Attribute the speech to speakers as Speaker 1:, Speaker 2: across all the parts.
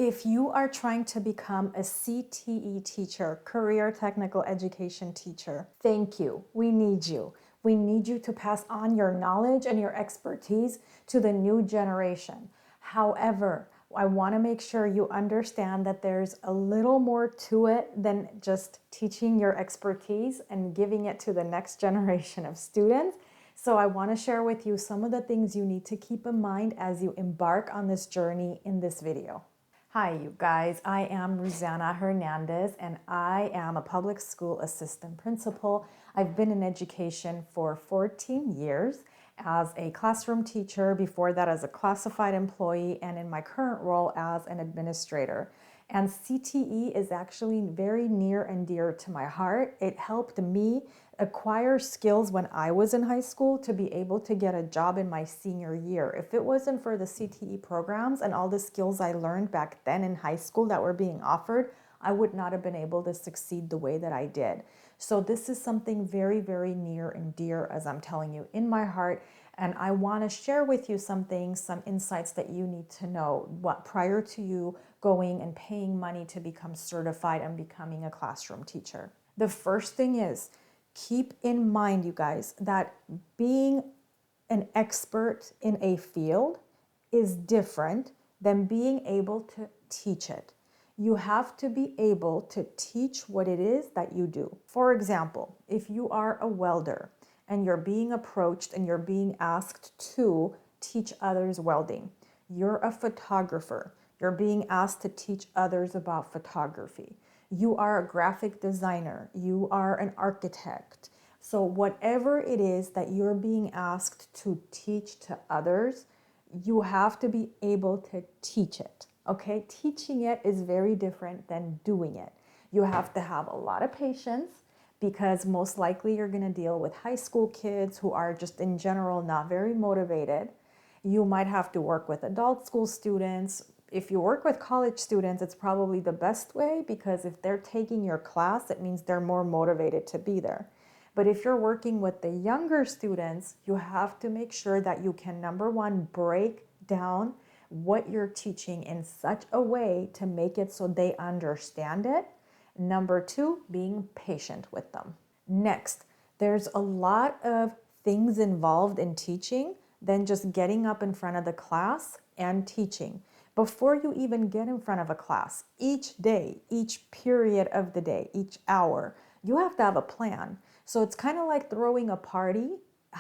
Speaker 1: If you are trying to become a CTE teacher, career technical education teacher, thank you. We need you. We need you to pass on your knowledge and your expertise to the new generation. However, I want to make sure you understand that there's a little more to it than just teaching your expertise and giving it to the next generation of students. So I want to share with you some of the things you need to keep in mind as you embark on this journey in this video. Hi, you guys. I am Ruzanna Hernandez, and I am a public school assistant principal. I've been in education for 14 years as a classroom teacher, before that as a classified employee, and in my current role as an administrator. And CTE is actually very near and dear to my heart. It helped me acquire skills when I was in high school to be able to get a job in my senior year. If it wasn't for the CTE programs and all the skills I learned back then in high school that were being offered, I would not have been able to succeed the way that I did. So this is something very, very near and dear, as I'm telling you, in my heart. And I want to share with you some things, some insights that you need to know prior to you going and paying money to become certified and becoming a classroom teacher. The first thing is, keep in mind, you guys, that being an expert in a field is different than being able to teach it. You have to be able to teach what it is that you do. For example, if you are a welder and you're being approached and you're being asked to teach others welding, you're a photographer, you're being asked to teach others about photography. You are a graphic designer, you are an architect. So whatever it is that you're being asked to teach to others, you have to be able to teach it, okay? Teaching it is very different than doing it. You have to have a lot of patience, because most likely you're gonna deal with high school kids who are just in general not very motivated. You might have to work with adult school students. If you work with college students, it's probably the best way, because if they're taking your class, it means they're more motivated to be there. But if you're working with the younger students, you have to make sure that you can, number one, break down what you're teaching in such a way to make it so they understand it. Number two, being patient with them. Next, there's a lot of things involved in teaching than just getting up in front of the class and teaching. Before you even get in front of a class, each day, each period of the day, each hour, you have to have a plan. So it's kind of like throwing a party.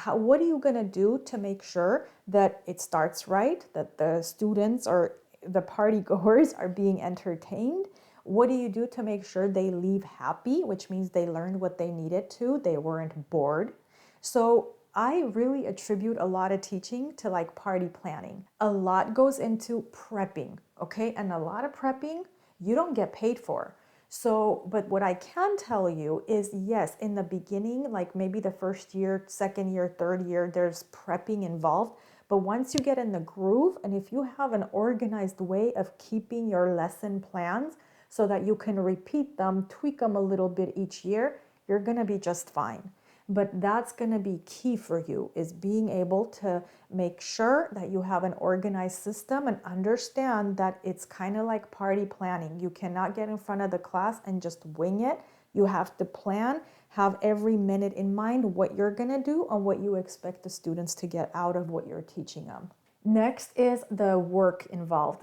Speaker 1: What are you going to do to make sure that it starts right, that the students or the party goers are being entertained? What do you do to make sure they leave happy, which means they learned what they needed to, they weren't bored? So I really attribute a lot of teaching to like party planning. A lot goes into prepping, okay? And a lot of prepping you don't get paid for. So, but what I can tell you is, yes, in the beginning, like maybe the first year, second year, third year, there's prepping involved. But once you get in the groove, and if you have an organized way of keeping your lesson plans so that you can repeat them, tweak them a little bit each year, you're gonna be just fine. But that's going to be key for you, is being able to make sure that you have an organized system and understand that it's kind of like party planning. You cannot get in front of the class and just wing it. You have to plan, have every minute in mind what you're going to do and what you expect the students to get out of what you're teaching them. Next is the work involved.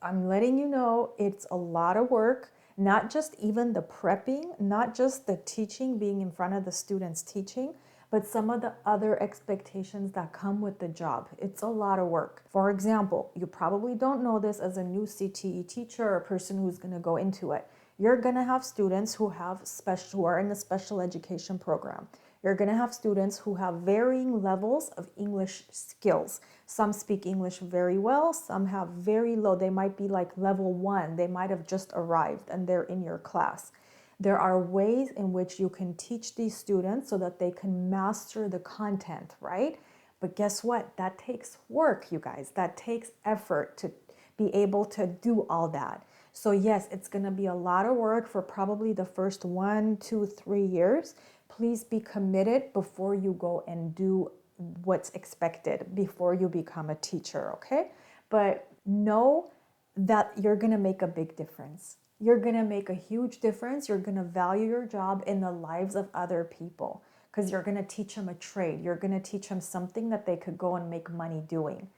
Speaker 1: I'm letting you know it's a lot of work. Not just even the prepping, not just the teaching, being in front of the students teaching, but some of the other expectations that come with the job. It's a lot of work. For example, you probably don't know this as a new CTE teacher or a person who's going to go into it. You're going to have students who are in a special education program. You're going to have students who have varying levels of English skills. Some speak English very well, some have very low. They might be like level 1. They might have just arrived and they're in your class. There are ways in which you can teach these students so that they can master the content, right? But guess what? That takes work, you guys. That takes effort to be able to do all that. So yes, it's going to be a lot of work for probably the first 1, 2, 3 years. Please be committed before you go and do what's expected, before you become a teacher, okay? But know that you're going to make a big difference. You're going to make a huge difference. You're going to value your job in the lives of other people because you're going to teach them a trade. You're going to teach them something that they could go and make money doing.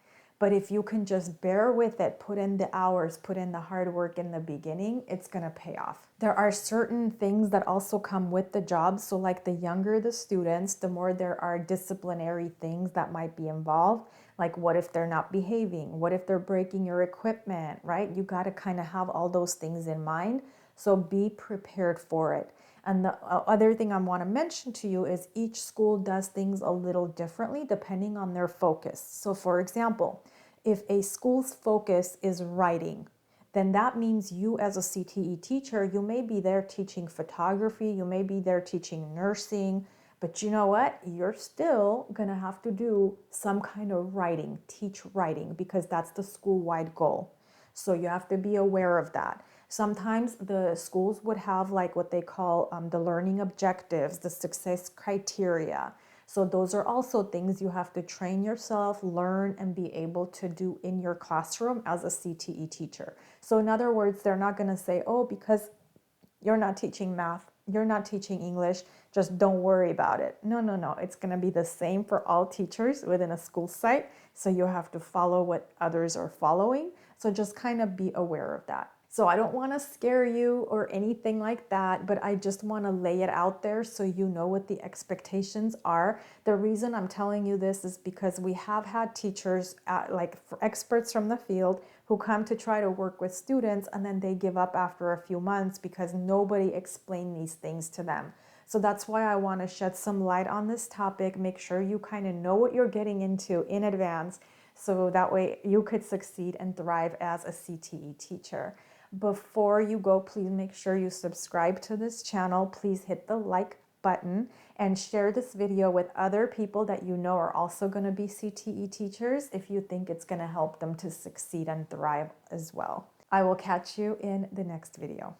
Speaker 1: But if you can just bear with it, put in the hours, put in the hard work in the beginning, it's going to pay off. There are certain things that also come with the job. So like the younger the students, the more there are disciplinary things that might be involved. Like what if they're not behaving? What if they're breaking your equipment, right? You got to kind of have all those things in mind. So be prepared for it. And the other thing I want to mention to you is each school does things a little differently depending on their focus. So for example, if a school's focus is writing, then that means you as a CTE teacher, you may be there teaching photography, you may be there teaching nursing, but you know what? You're still going to have to do some kind of writing, teach writing, because that's the school-wide goal. So you have to be aware of that. Sometimes the schools would have like what they call the learning objectives, the success criteria. So those are also things you have to train yourself, learn, and be able to do in your classroom as a CTE teacher. So in other words, they're not going to say, oh, because you're not teaching math, you're not teaching English, just don't worry about it. No, no, no. It's going to be the same for all teachers within a school site. So you have to follow what others are following. So just kind of be aware of that. So I don't want to scare you or anything like that, but I just want to lay it out there so you know what the expectations are. The reason I'm telling you this is because we have had teachers, like experts from the field, who come to try to work with students and then they give up after a few months because nobody explained these things to them. So that's why I want to shed some light on this topic, make sure you kind of know what you're getting into in advance so that way you could succeed and thrive as a CTE teacher. Before you go, please make sure you subscribe to this channel. Please hit the like button and share this video with other people that you know are also going to be CTE teachers if you think it's going to help them to succeed and thrive as well. I will catch you in the next video.